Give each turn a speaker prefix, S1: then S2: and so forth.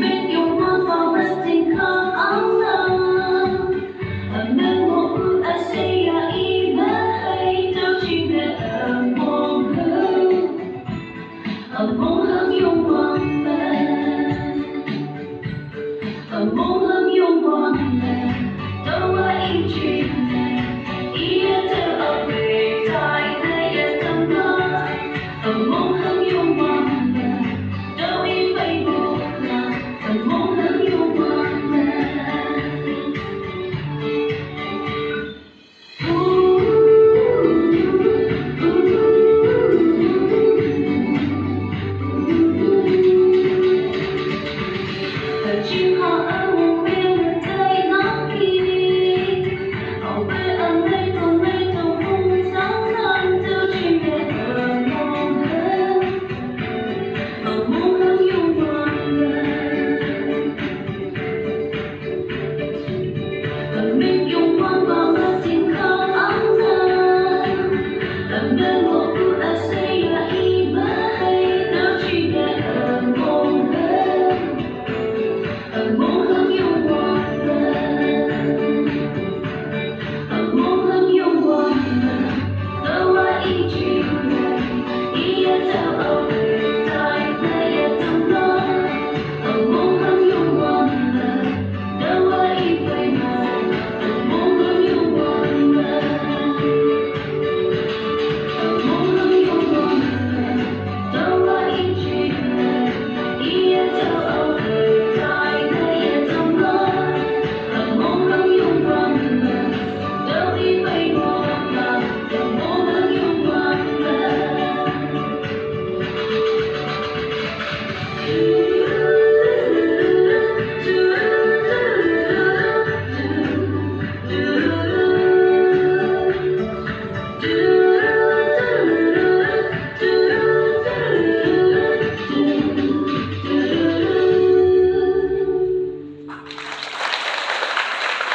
S1: bên yêu hoa vào bất tình khóc áo nắng bên một Asia hay đâu chỉ để ở mong hương yêu quang bên mong hương yêu quang bên đâu ai chuyện này ý thơ ở về tai thấy tâm đó mong hương yêu quang bên đâu ý bay buồn là mong hương yêu quang bên chim họ ở một bên thấy nắng kia họ về ở đây còn mấy đầu không sáng hơn theo chim về ở mong hương yêu quang bên mình yêu quang vào bất tình khóc áo nắng bên một Asia hay đâu chỉ để ở mong hương yêu quang mong hương yêu quang đâu ai chuyện này ý theo